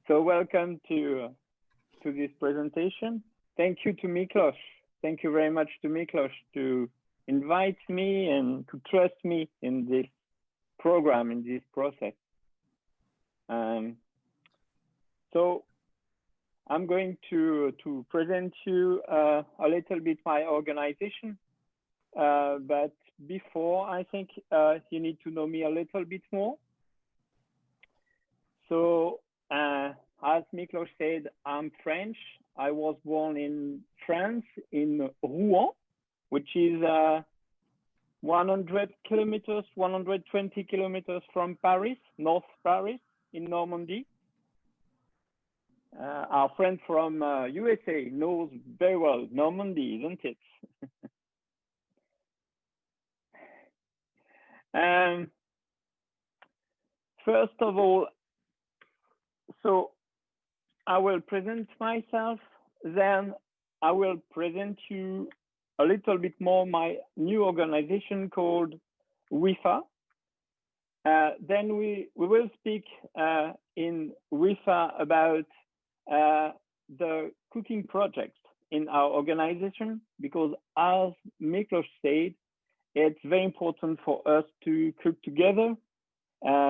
So welcome to this presentation. Thank you to Miklos. Thank you very much to Miklos to invite me and to trust me in this program, in this process. So I'm going to present you a little bit my organization. But before, I think you need to know me a little bit more. So as Miklos said, I'm French. I was born in France, in Rouen, which is 100 kilometers, 120 kilometers from Paris, North Paris, in Normandy. Our friend from USA knows very well Normandy, isn't it? First of all, so I will present myself, then I will present you a little bit more my new organization called Wyffa. Then we will speak in Wyffa about the cooking project in our organization, because as Miklos said, it's very important for us to cook together.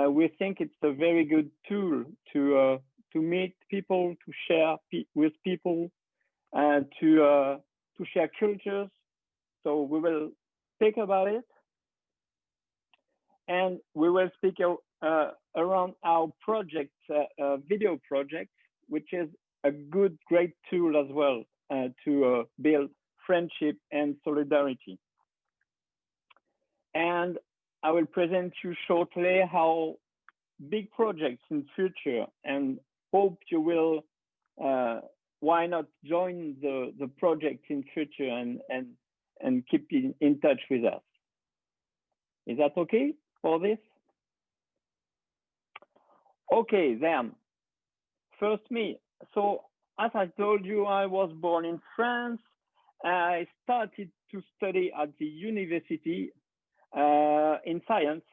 We think it's a very good tool to meet people, to share with people, to share cultures. So we will speak about it, and we will speak around our project, video project, which is a great tool as well to build friendship and solidarity. And I will present you shortly how big projects in future, and hope you will, why not join the project in future and keep in touch with us. Is that okay for this? Okay, then, first me. So as I told you, I was born in France. I started to study at the university in science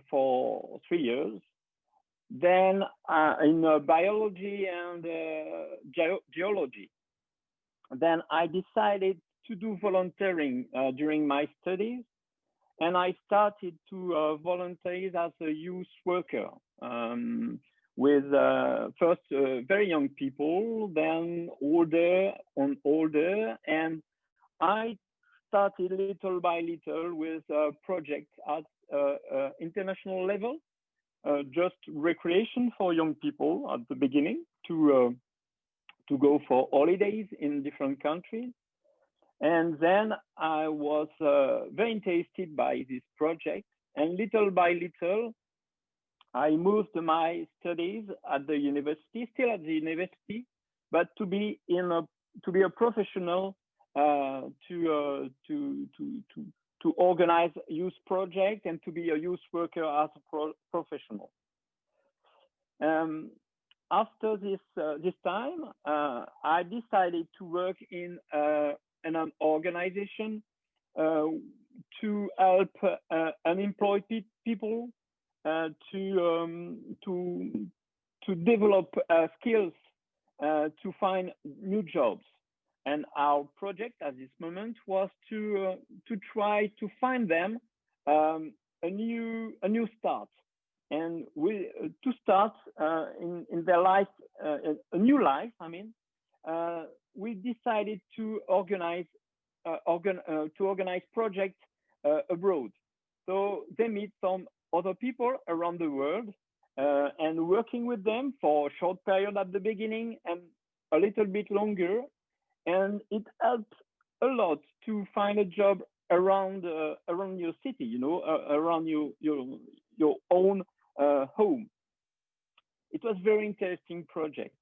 for 3 years, then in biology and geology. Then I decided to do volunteering during my studies, and I started to volunteer as a youth worker with first very young people, then older, and I started little by little with projects at international level, just recreation for young people at the beginning to go for holidays in different countries. And then I was very interested by this project, and little by little, I moved my studies at the university, still at the university, but to be a professional, to organize youth project and to be a youth worker as a professional. After this time, I decided to work in an organization to help unemployed people to develop skills to find new jobs. And our project at this moment was to try to find them a new start, and to start in their life, a new life. I mean, we decided to organize projects abroad. So they meet some other people around the world, and working with them for a short period at the beginning and a little bit longer. And it helps a lot to find a job around your city, you know, around your own home. It was very interesting project.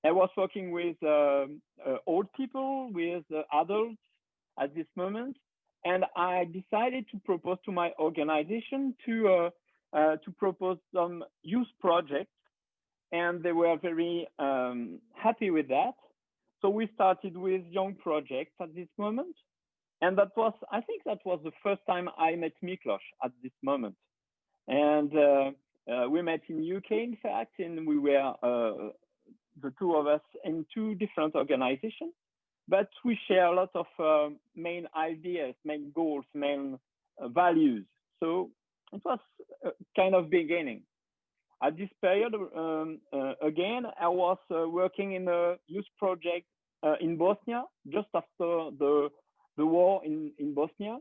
I was working with old people, with adults at this moment, and I decided to propose to my organization to propose some youth projects, and they were very happy with that. So we started with young projects at this moment. And that was, I think that was the first time I met Miklos at this moment. And we met in UK, in fact, and we were the two of us in two different organizations, but we share a lot of main ideas, main goals, main values. So it was a kind of beginning. At this period, again, I was working in a youth project in Bosnia, just after the war in Bosnia.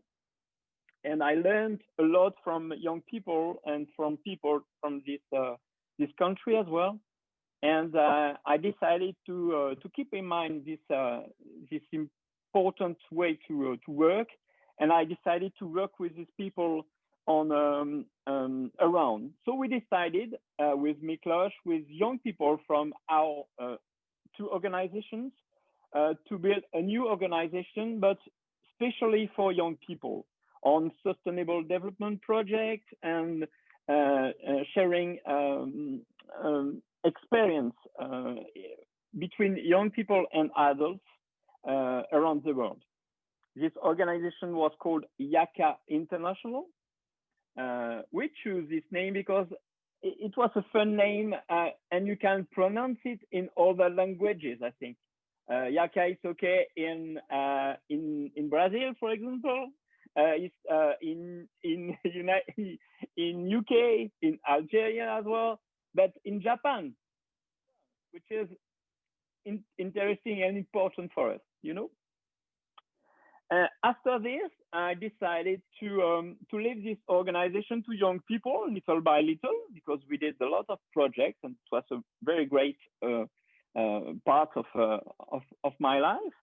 And I learned a lot from young people and from people from this country as well. And I decided to keep in mind this important way to work. And I decided to work with these people on around. So we decided with Miklos, with young people from our two organizations, to build a new organization, but especially for young people on sustainable development projects and sharing experience between young people and adults around the world. This organization was called Yaka International. We choose this name because it was a fun name and you can pronounce it in other languages, I think. Yaka is okay in Brazil, for example. It's in UK, in Algeria as well, but in Japan, which is interesting and important for us, you know. After this, I decided to leave this organization to young people little by little, because we did a lot of projects and it was a very great part of my life.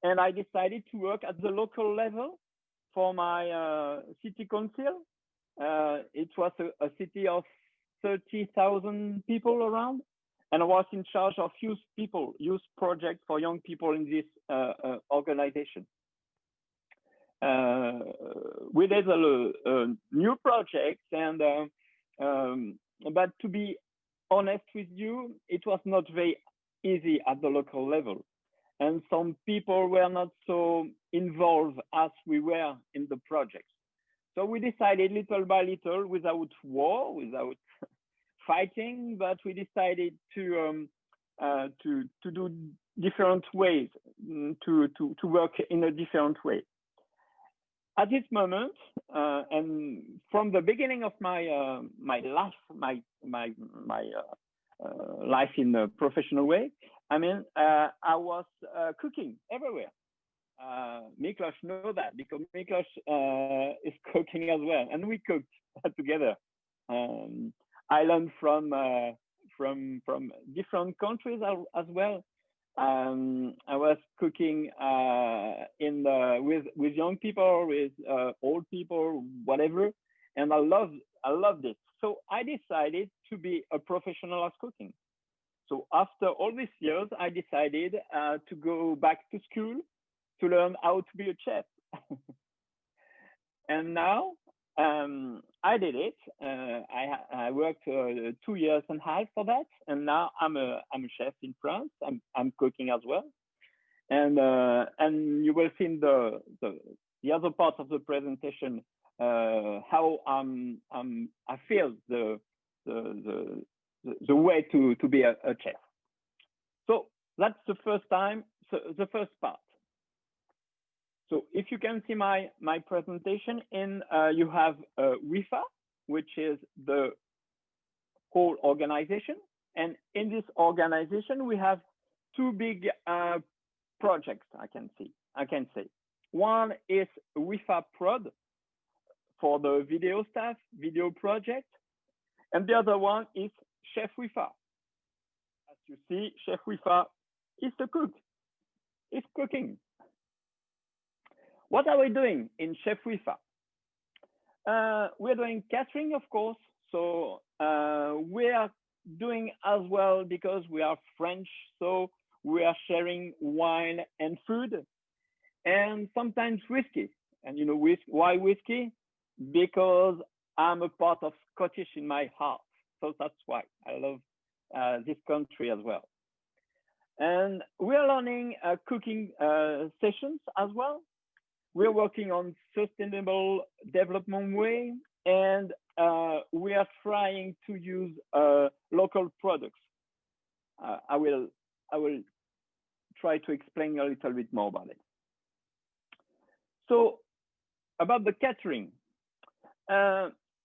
And I decided to work at the local level for my city council. It was a city of 30,000 people around, and I was in charge of youth project for young people in this organization. We did a new project, and but to be honest with you, it was not very easy at the local level, and some people were not so involved as we were in the project. So we decided little by little, without war, without fighting, but we decided to do different ways, to work in a different way. At this moment, and from the beginning of my life in a professional way, I mean, I was cooking everywhere. Miklos know that, because Miklos is cooking as well, and we cooked together. I learned from different countries as well. I was cooking with young people, with old people, whatever, and I loved it. So I decided to be a professional as cooking. So after all these years, I decided to go back to school to learn how to be a chef. And now I did it. I worked 2 years and a half for that, and now I'm a chef in France. I'm cooking as well, and you will see in the other part of the presentation how I feel the way to be a chef. So that's the first time. So the first part. So if you can see my presentation, you have Wyffa, which is the whole organization. And in this organization, we have two big projects, I can say. One is Wyffa Prod for the video staff, video project. And the other one is Chef Wyffa. As you see, Chef Wyffa is the cook. He's cooking. What are we doing in Chef Wyffa? We're doing catering, of course. So we are doing as well, because we are French. So we are sharing wine and food, and sometimes whiskey. And you know why whiskey? Because I'm a part of Scottish in my heart. So that's why I love this country as well. And we're learning cooking sessions as well. We're working on sustainable development way, and we are trying to use local products. I will try to explain a little bit more about it. So about the catering,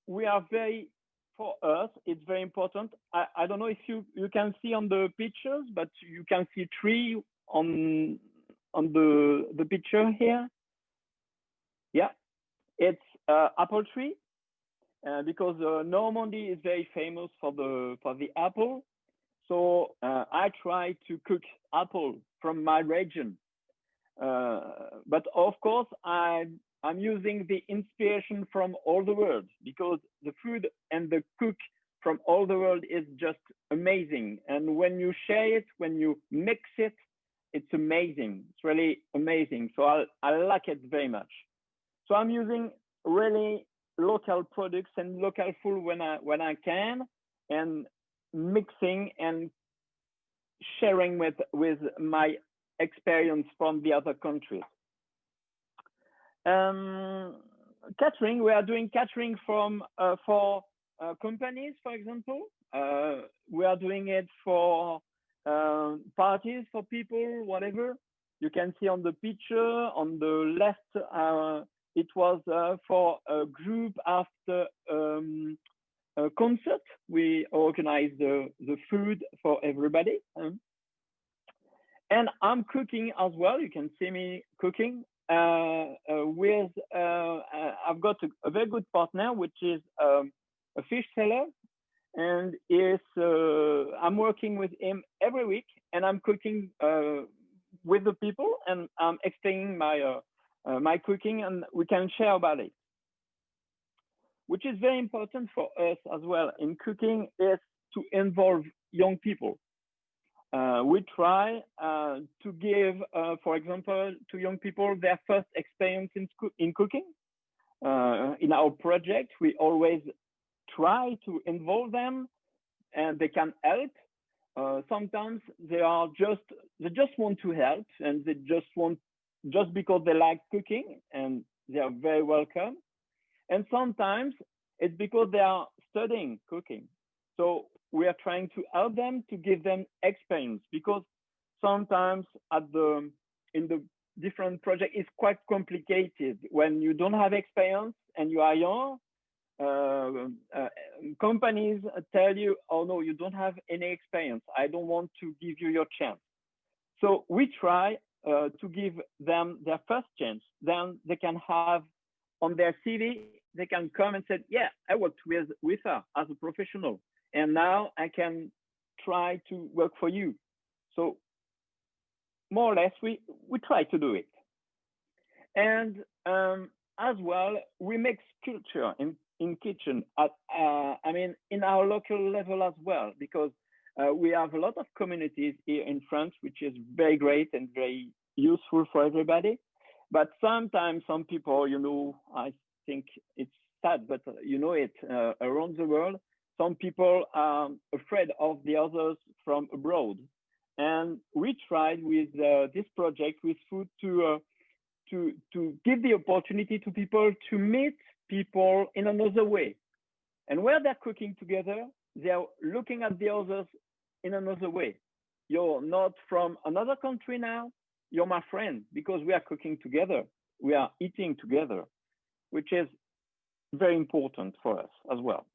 we are for us, it's very important. I don't know if you can see on the pictures, but you can see tree on the picture here. Yeah, it's apple tree because Normandy is very famous for the apple. So I try to cook apple from my region. But of course, I'm using the inspiration from all the world because the food and the cook from all the world is just amazing. And when you share it, when you mix it, it's amazing. It's really amazing. So I like it very much. So I'm using really local products and local food when I can, and mixing and sharing with my experience from the other countries. Catering, we are doing catering for companies, for example. We are doing it for parties, for people, whatever. You can see on the picture on the left, it was for a group after a concert. We organized the food for everybody. And I'm cooking as well. You can see me cooking with, I've got a very good partner, which is a fish seller. And I'm working with him every week, and I'm cooking with the people, and I'm explaining my cooking, and we can share about it. Which is very important for us as well in cooking is to involve young people. We try to give, for example, to young people their first experience in cooking. In our project, we always try to involve them, and they can help. Sometimes they just want to help, and they just because they like cooking, and they are very welcome. And sometimes it's because they are studying cooking. So we are trying to help them, to give them experience, because sometimes in the different project it's quite complicated when you don't have experience and you are young. Companies tell you, oh no, you don't have any experience, I don't want to give you your chance. So we try to give them their first chance. Then they can have on their CV, they can come and say, yeah, I worked with Wyffa as a professional, and now I can try to work for you. So more or less, we try to do it. And as well, we make culture in kitchen, in our local level as well, because we have a lot of communities here in France, which is very great and very useful for everybody. But sometimes some people, I think it's sad, but it around the world, some people are afraid of the others from abroad. And we tried with this project with food to give the opportunity to people to meet people in another way. And where they're cooking together, they're looking at the others in another way. You're not from another country now, you're my friend, because we are cooking together, we are eating together, which is very important for us as well.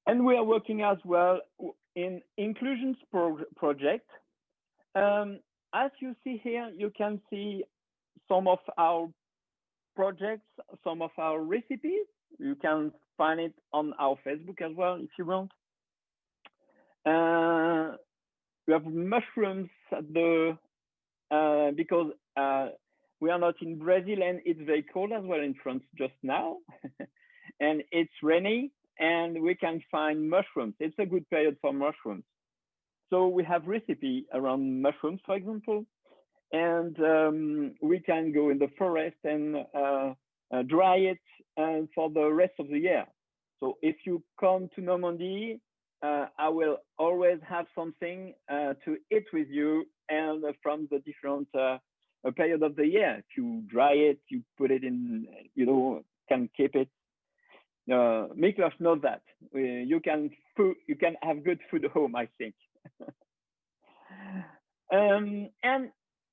And we are working as well in inclusions project. As you see here, you can see some of our projects, some of our recipes. You can find it on our Facebook as well, if you want. We have mushrooms at because we are not in Brazil and it's very cold as well in France just now. And it's rainy and we can find mushrooms. It's a good period for mushrooms. So we have recipe around mushrooms, for example, and we can go in the forest and dry it for the rest of the year. So if you come to Normandy, I will always have something to eat with you, and from the different period of the year. If you dry it, you put it in, can keep it. Miklos knows that. You can have good food at home, I think. And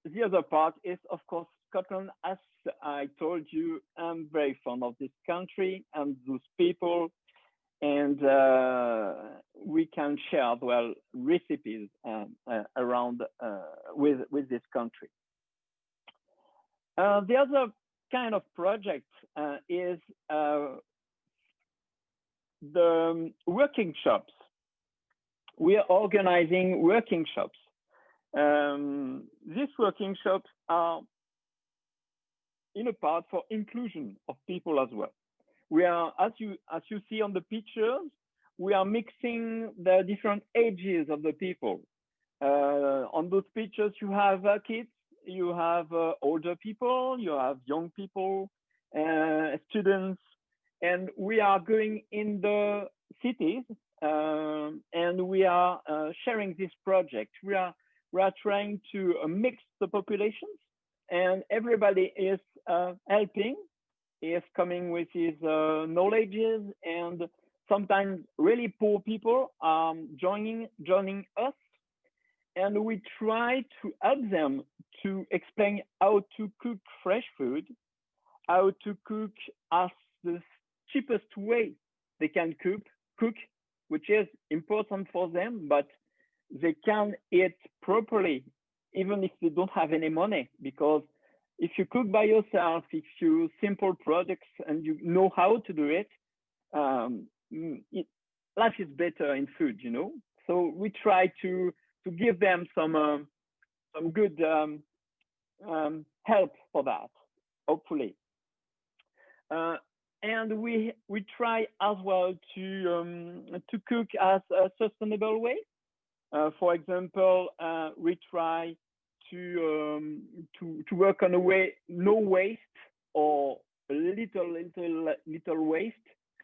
the other part is, of course, Scotland. As I told you, I'm very fond of this country and those people, and we can share as well recipes around with this country. The other kind of project is the working shops. We are organizing working shops. These working shops are in a part for inclusion of people as well. We are, as you see on the pictures, we are mixing the different ages of the people. On those pictures, you have kids, you have older people, you have young people, students, and we are going in the cities and we are sharing this project. We are trying to mix the populations, and everybody is helping, is coming with his knowledges, and sometimes really poor people joining us, and we try to help them to explain how to cook fresh food, how to cook as the cheapest way they can cook, which is important for them, but they can eat properly even if they don't have any money, because if you cook by yourself, if you use simple products and you know how to do it, life is better in food, you know. So we try to give them some good help for that, hopefully. And we try as well to cook as a sustainable way. For example, we try to work on a way no waste or little waste.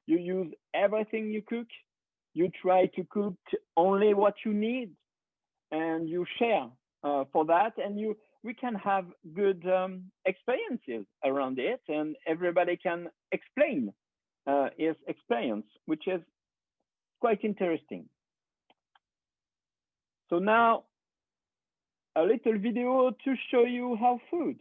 You use everything you cook. You try to cook only what you need, and you share for that. And we can have good experiences around it, and everybody can explain his experience, which is quite interesting. So now, a little video to show you how food.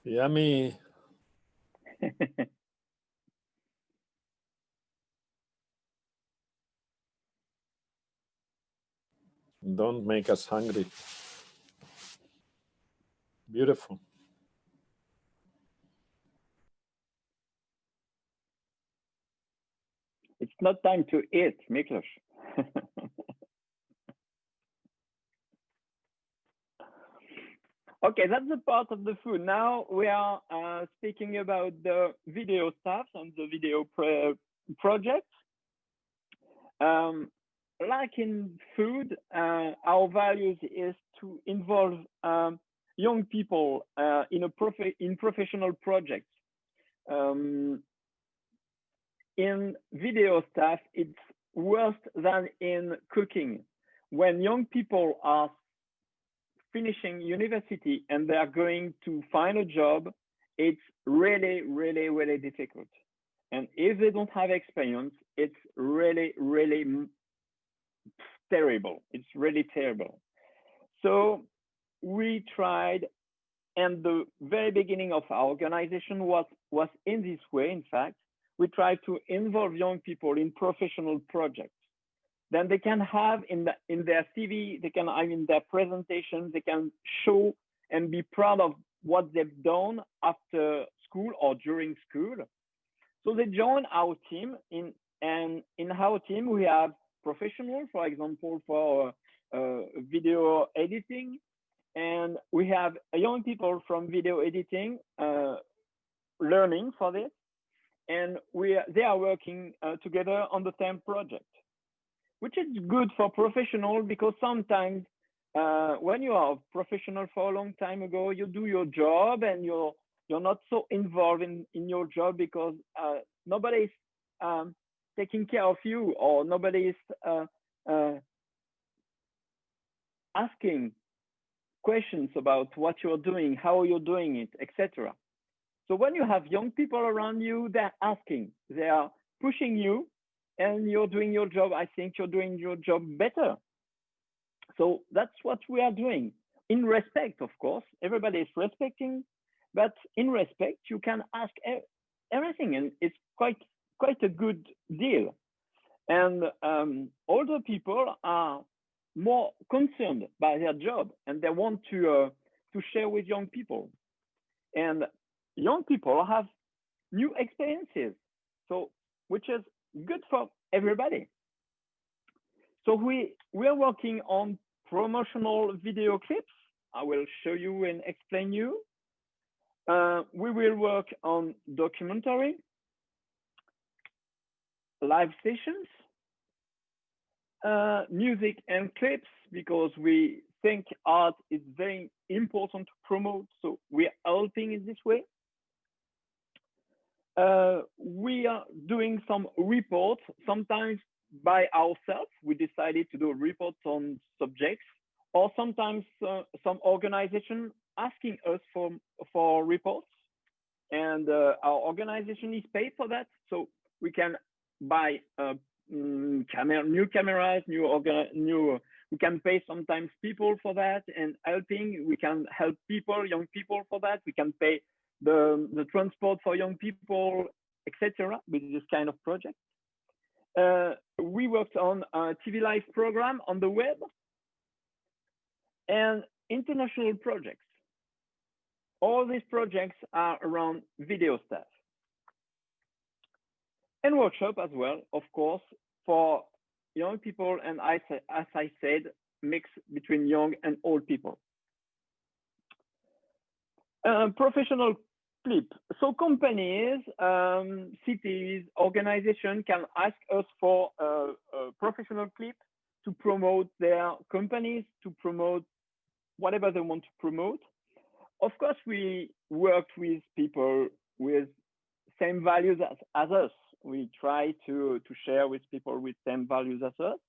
Yummy. Don't make us hungry. Beautiful. It's not time to eat, Miklos. Okay, that's the part of the food. Now we are speaking about the video stuff and the video project. Like in food, our values is to involve young people in professional projects. in video staff, it's worse than in cooking. When young people are finishing university and they are going to find a job, it's really, really, really difficult. And if they don't have experience, it's really, really terrible. It's really terrible. So we tried, and the very beginning of our organization was in this way. In fact, we tried to involve young people in professional projects. Then they can have in their CV, they can have in their presentation, they can show and be proud of what they've done after school or during school. So they join our team, and in our team we have professionals, for example, for video editing, and we have young people from video editing learning for this, and they are working together on the same project, which is good for professional, because sometimes when you are a professional for a long time ago, you do your job and you're not so involved in your job because nobody is taking care of you, or nobody is asking questions about what you're doing, how you're doing it, etc. So when you have young people around you, they're asking, they are pushing you, and you're doing your job. I think you're doing your job better. So that's what we are doing, in respect, of course. Everybody is respecting, but in respect, you can ask everything, and it's quite a good deal. And older people are more concerned by their job, and they want to share with young people. And young people have new experiences, so which is good for everybody. So we are working on promotional video clips. I will show you and explain you. We will work on documentary, live sessions, music and clips, because we think art is very important to promote. So we are helping in this way. We are doing some reports, sometimes by ourselves. We decided to do reports on subjects, or sometimes some organization asking us for reports, and our organization is paid for that. So we can buy new cameras, we can pay sometimes people for that and helping. We can help people, young people, for that. We can pay the transport for young people, etc. with this kind of project. We worked on a TV live program on the web, and international projects. All these projects are around video stuff. And workshop as well, of course, for young people, and as I said, mix between young and old people. Professional clip. So companies, cities, organizations can ask us for a professional clip to promote their companies, to promote whatever they want to promote. Of course, we worked with people with same values as us. We try to share with people with same values as us.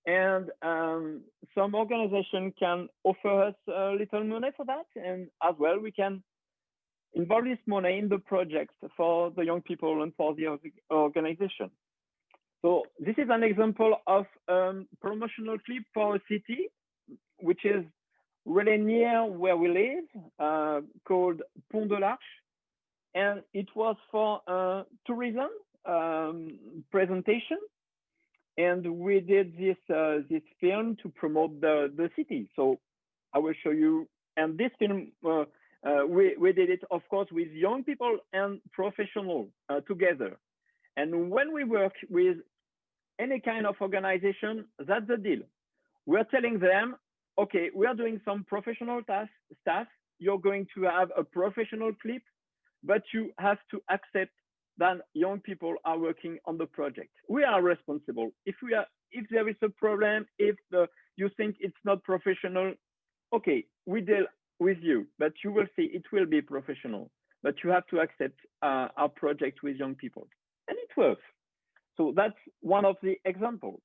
And some organization can offer us a little money for that. And as well, we can involve this money in the projects for the young people and for the organization. So this is an example of promotional clip for a city, which is really near where we live, called Pont de l'Arche. And it was for tourism presentation. And we did this film to promote the city. So I will show you. And this film, we did it, of course, with young people and professionals together. And when we work with any kind of organization, that's the deal. We're telling them, okay, we are doing some professional stuff. You're going to have a professional clip, but you have to accept that young people are working on the project. We are responsible. If there is a problem, if you think it's not professional, okay, we deal with you, but you will see it will be professional. But you have to accept our project with young people. And it's networks. So that's one of the examples.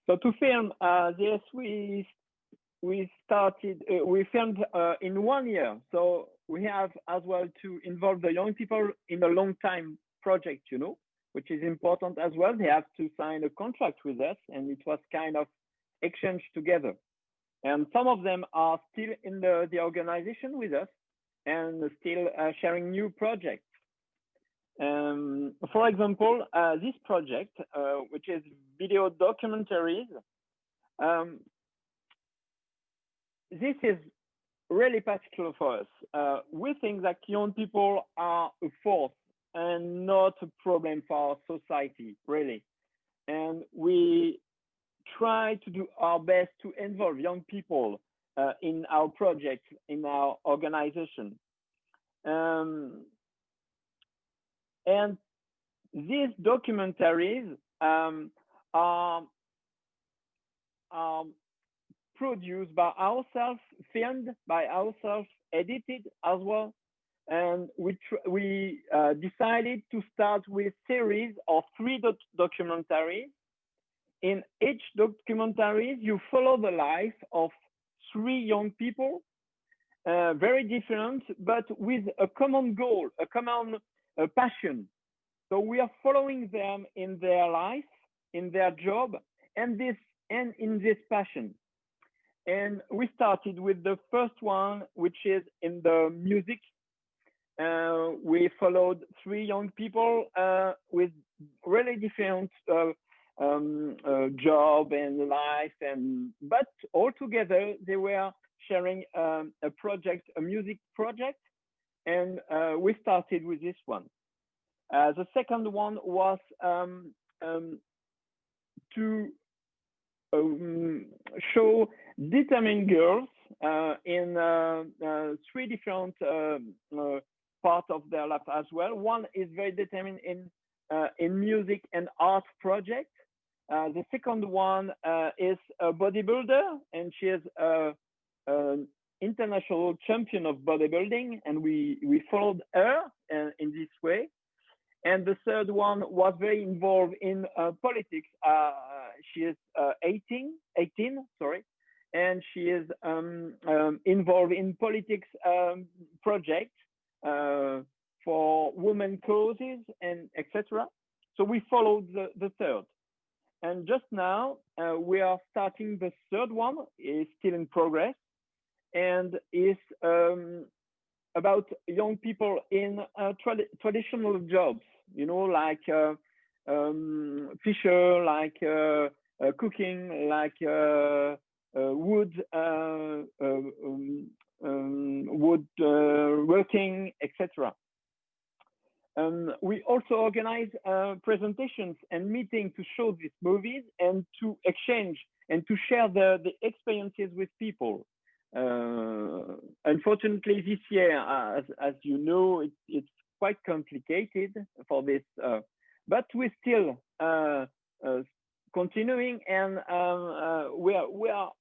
So to film this, we filmed in 1 year. So we have as well to involve the young people in a long time project, you know, which is important as well. They have to sign a contract with us, and it was kind of exchange together. And some of them are still in the organization with us and still sharing new projects. For example, this project, which is video documentaries, this is really particular for us. We think that young people are a force and not a problem for our society, really. And we try to do our best to involve young people in our projects, in our organization. And these documentaries are produced by ourselves, filmed by ourselves, edited as well. And we decided to start with series of 3 documentaries. In each documentary, you follow the life of 3 young people, very different, but with a common goal, a common passion. So we are following them in their life, in their job, and in this passion. And we started with the first one, which is in the music. We followed 3 young people with really different job and life, but all together they were sharing a project, a music project, and we started with this one. The second one was to show determined girls in 3 different parts of their life as well. One is very determined in music and art project. The second one is a bodybuilder, and she is an international champion of bodybuilding, and we followed her in this way. And the third one was very involved in politics. She is 18, sorry, and she is involved in politics project for women causes and etc. So we followed the third. And just now we are starting the third one, is still in progress, and is about young people in traditional jobs, you know, like fisher, like cooking, like wood working, etc. We also organize presentations and meetings to show these movies and to exchange and to share the experiences with people. Unfortunately, this year, as you know, it's quite complicated for this, but we're still continuing, and we are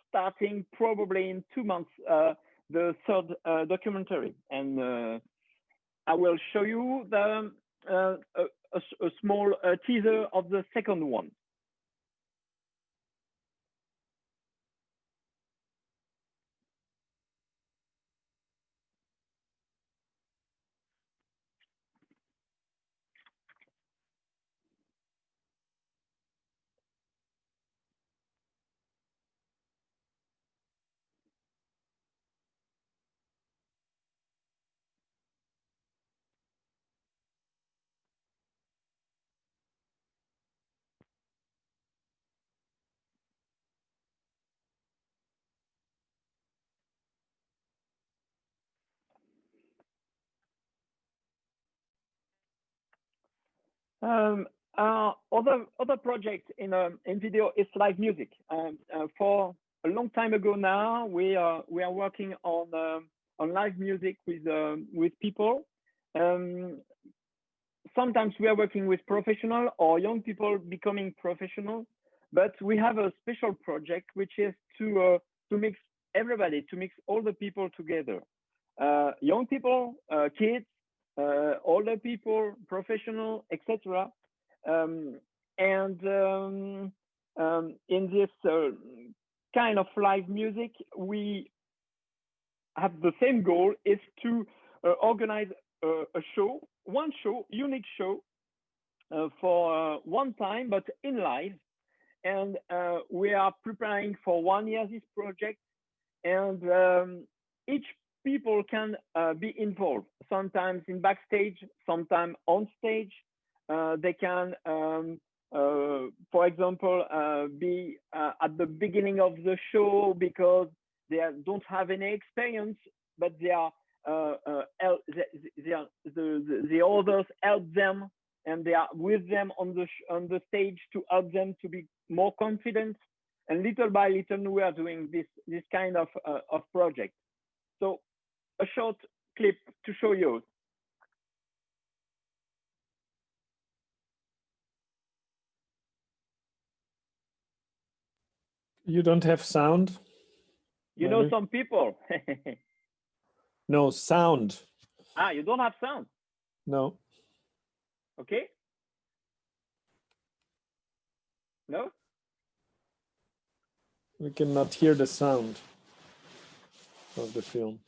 starting probably in 2 months the third documentary, and I will show you a small teaser of the second one. Other project in video is live music. For a long time ago now, we are working on live music with people. Sometimes we are working with professional or young people becoming professional, but we have a special project which is to mix everybody, to mix all the people together, young people, kids, older people, professional, etc. In this kind of live music, we have the same goal, is to organize a show, unique show for one time, but in live. And we are preparing for 1 year this project, and each people can be involved, sometimes in backstage, sometimes on stage. They can, for example, be at the beginning of the show because they don't have any experience, but the others help them, and they are with them on the stage to help them to be more confident. And little by little, we are doing this kind of project. So a short clip to show you. You don't have sound? You know some people. No, sound. You don't have sound? No. Okay. No? We cannot hear the sound of the film.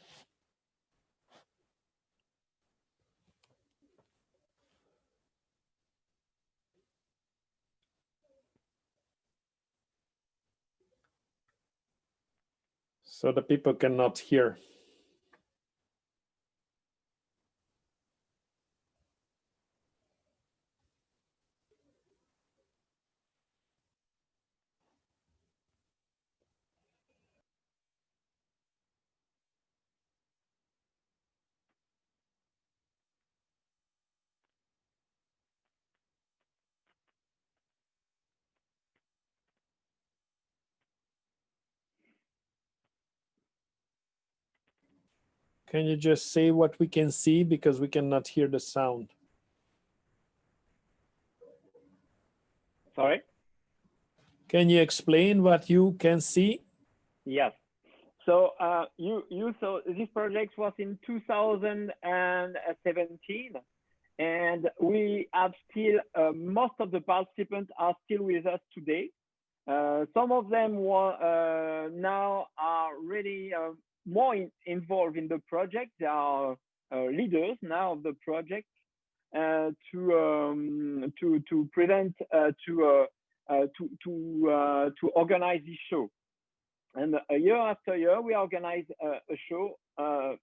So the people cannot hear. Can you just say what we can see because we cannot hear the sound? Sorry? Can you explain what you can see? Yes. So you saw this project was in 2017, and we have still most of the participants are still with us today. Some of them were, now are really more involved in the project. They are leaders now of the project to present to organize this show. And year after year, we organize a show,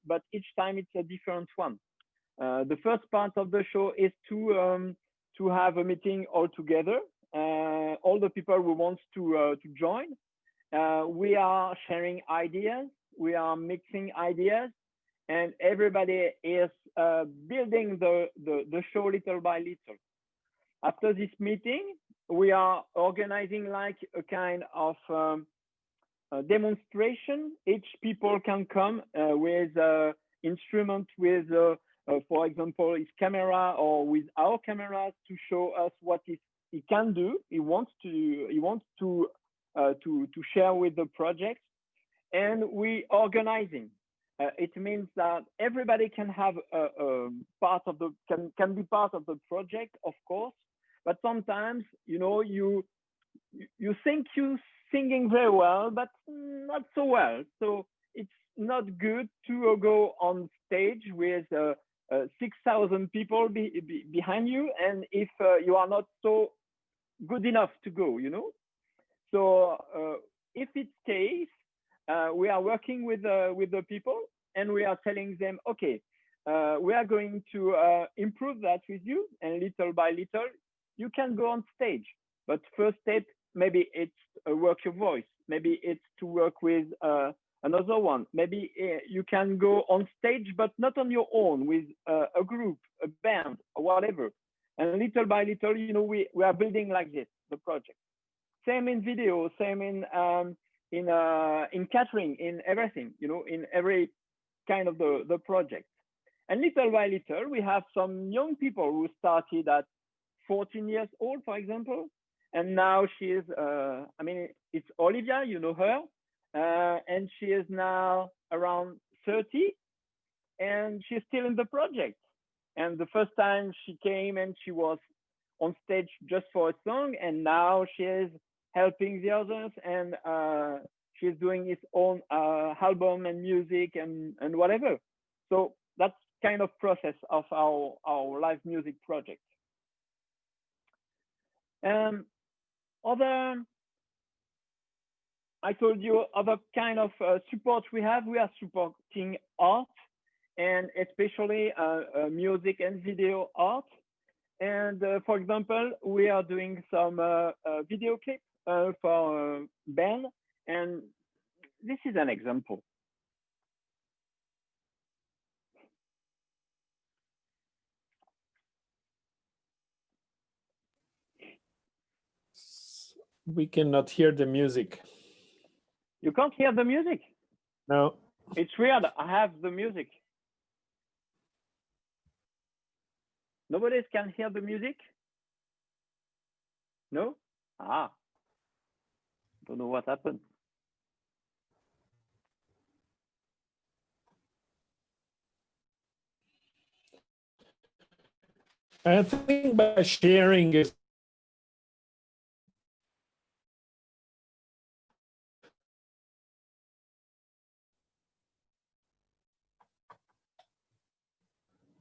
but each time it's a different one. The first part of the show is to have a meeting all together, all the people who want to join. We are sharing ideas, we are mixing ideas, and everybody is building the show little by little. After this meeting, we are organizing like a kind of demonstration. Each people can come with instrument, with for example his camera or with our cameras, to show us what he can do. He wants to share with the project, and we organizing. It means that everybody can have a part of the can be part of the project, of course, but sometimes you think you singing very well, but not so well. So it's not good to go on stage with 6,000 people behind you, and if you are not so good enough to go, So if it's case, we are working with the people, and we are telling them, okay, we are going to improve that with you, and little by little, you can go on stage. But first step, maybe it's work your voice. Maybe it's to work with another one. Maybe you can go on stage, but not on your own, with a group, a band, or whatever. And little by little, we are building like this, the project. Same in video, same in catering, in everything, in every kind of the project. And little by little, we have some young people who started at 14 years old, for example. And now she is, it's Olivia, you know her, and she is now around 30, and she's still in the project. And the first time she came and she was on stage just for a song, and now she is helping the others, and she's doing his own album and music and whatever. So that's kind of process of our live music project. I told you other kind of support we have. We are supporting art, and especially music and video art. And for example, we are doing some video clips for band, and this is an example. We cannot hear the music. You can't hear the music? No. It's weird. I have the music. Nobody can hear the music? No? Ah. Don't know what happened. I think by sharing is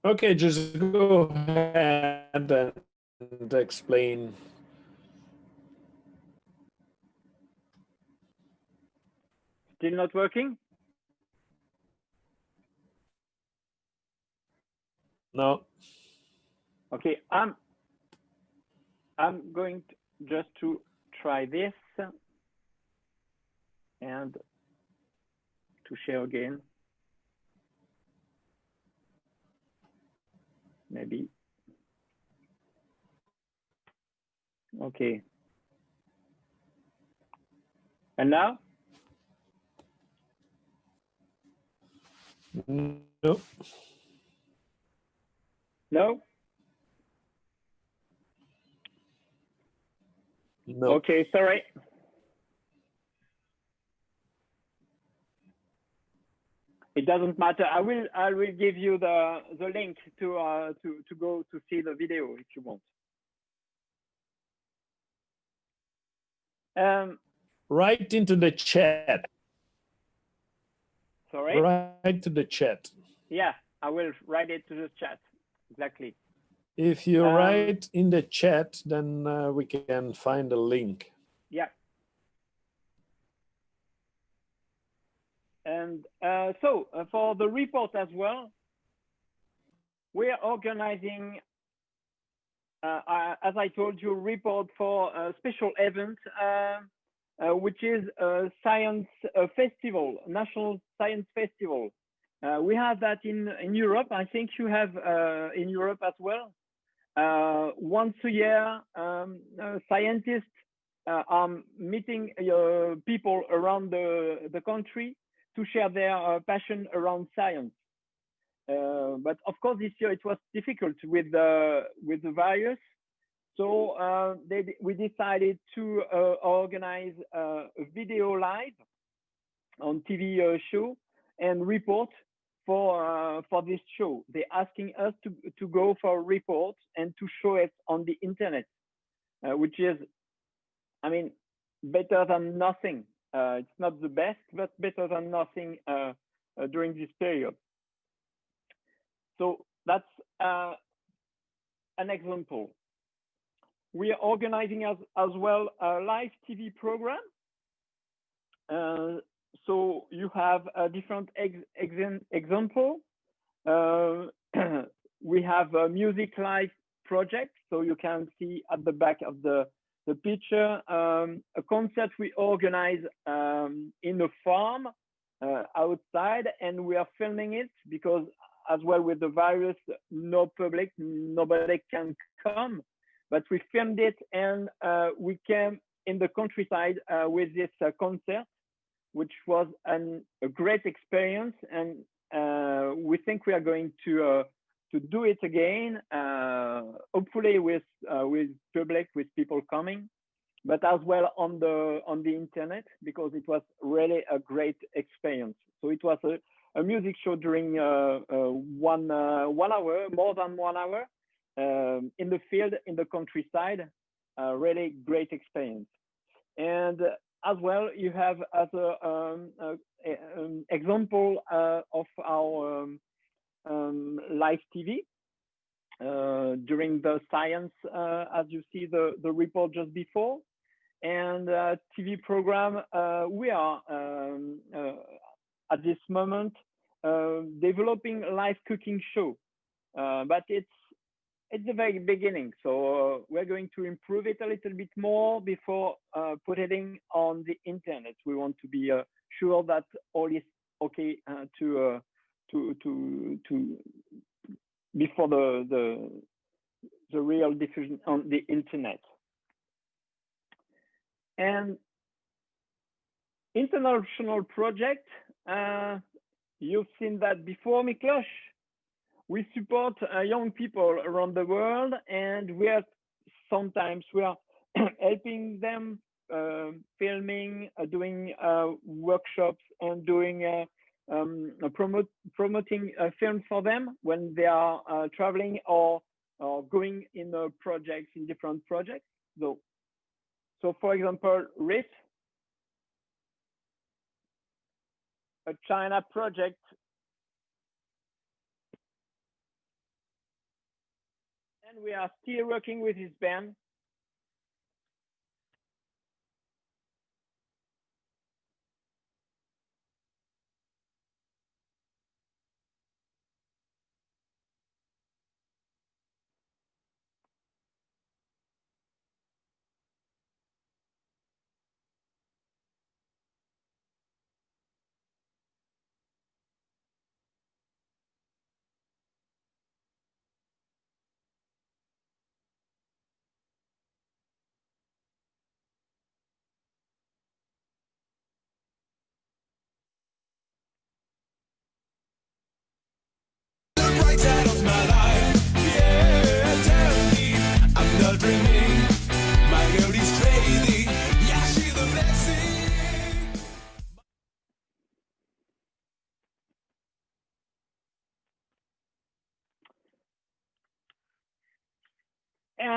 okay, just go ahead and explain. Still not working? No. Okay, I'm going just to try this and to share again. Maybe. Okay. And now? No. No? No. Okay, sorry. It doesn't matter. I will give you the link to go to see the video if you want. Write into the chat. Sorry? Write to the chat. Yeah, I will write it to the chat. Exactly. If you write in the chat, then we can find a link. Yeah. And so for the report as well, we are organizing, as I told you, report for a special event, which is a science festival, national science festival. We have that in Europe. I think you have in Europe as well. Once a year, scientists are meeting people around the country to share their passion around science. But of course, this year it was difficult with the virus. So we decided to organize a video live on TV show and report for this show. They're asking us to go for reports and to show it on the internet, which is, I mean, better than nothing. It's not the best, but better than nothing during this period. So that's an example. We are organizing as well a live TV program. So you have a different example. We have a music live project. So you can see at the back of the picture, a concert we organize in a farm outside, and we are filming it because as well with the virus, nobody can come, but we filmed it and we came in the countryside with this concert, which was a great experience, and we think we are going to do it again, hopefully with public, with people coming, but as well on the internet, because it was really a great experience. So it was a music show during 1 hour, more than 1 hour, in the field, in the countryside, really great experience. And as well, you have as an example of our live TV during the science, as you see the report just before, and TV program. We are at this moment developing a live cooking show, but it's the very beginning. So we're going to improve it a little bit more before putting it on the internet. We want to be sure that all is okay to before the real diffusion on the internet. And international project, you've seen that before, Miklos. We support young people around the world, and we are sometimes helping them filming, doing workshops, and doing promoting films for them when they are traveling or going in projects, in different projects. So for example, RIF, a China project. And we are still working with his band.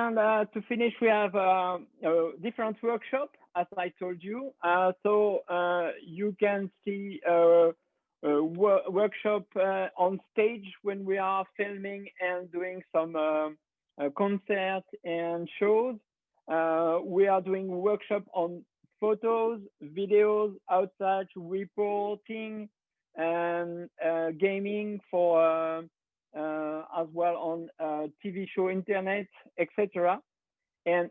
And to finish, we have a different workshop, as I told you. So you can see a workshop on stage when we are filming and doing some concerts and shows. We are doing workshop on photos, videos, outside reporting, and gaming for as well on TV show, internet, etc. And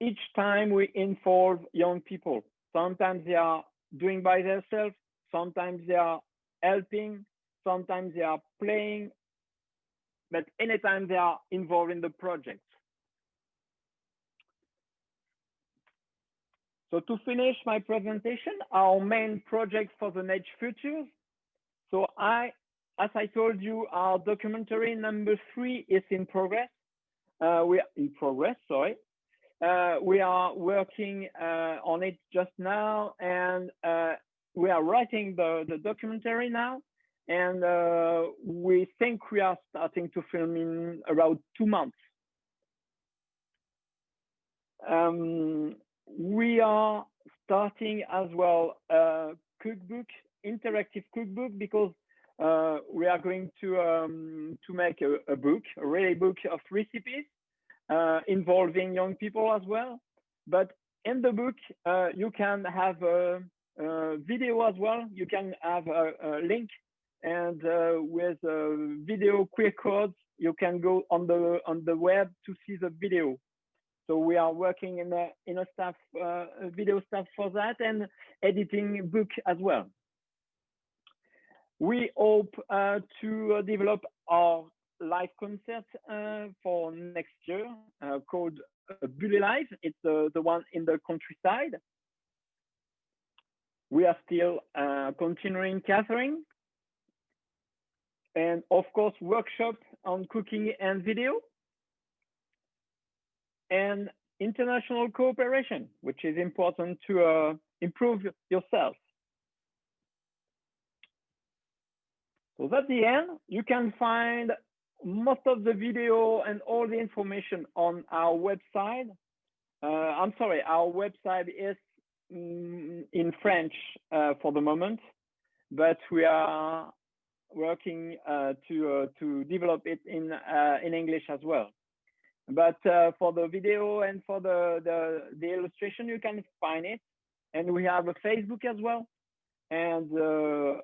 each time we involve young people. Sometimes they are doing by themselves, sometimes they are helping, sometimes they are playing, but anytime they are involved in the project. So to finish my presentation, our main project for the next future. So as I told you, our documentary number 3 is in progress. We are in progress, sorry. We are working on it just now, and we are writing the documentary now. And we think we are starting to film in around 2 months. We are starting as well a cookbook, interactive cookbook, because we are going to make a book, a really book of recipes involving young people as well. But in the book, you can have a video as well. You can have a link, and with video QR codes, you can go on the web to see the video. So we are working in a staff, video staff for that, and editing book as well. We hope to develop our live concert for next year called Bulle Live. It's the one in the countryside. We are still continuing catering. And of course, workshop on cooking and video. And international cooperation, which is important to improve yourself. So that's the end. You can find most of the video and all the information on our website. I'm sorry, our website is in French for the moment, but we are working to develop it in English as well. But for the video and for the illustration, you can find it. And we have a Facebook as well. And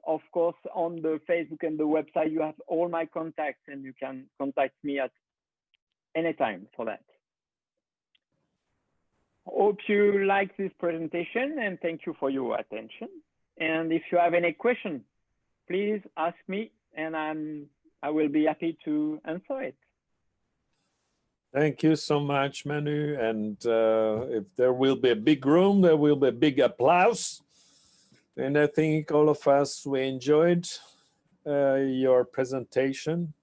of course, on the Facebook and the website, you have all my contacts, and you can contact me at any time for that. Hope you like this presentation, and thank you for your attention. And if you have any question, please ask me, and I will be happy to answer it. Thank you so much, Manu. And if there will be a big room, there will be a big applause. And I think all of us, we enjoyed your presentation.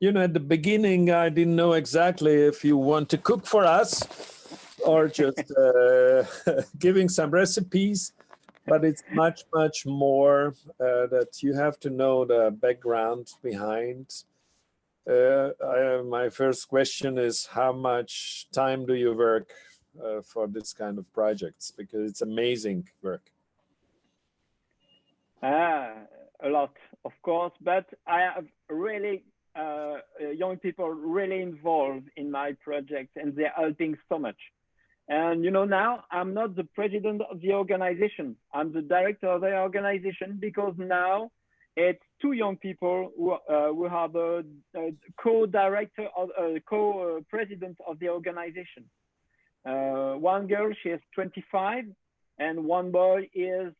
You know, at the beginning, I didn't know exactly if you want to cook for us or just giving some recipes, but it's much, much more that you have to know the background behind. My first question is, how much time do you work for this kind of projects? Because it's amazing work. A lot, of course, but I have really young people really involved in my project, and they're helping so much. And you know, now I'm not the president of the organization. I'm the director of the organization, because now it's 2 young people who are the co-director of co-president of the organization. One girl, she is 25, and one boy is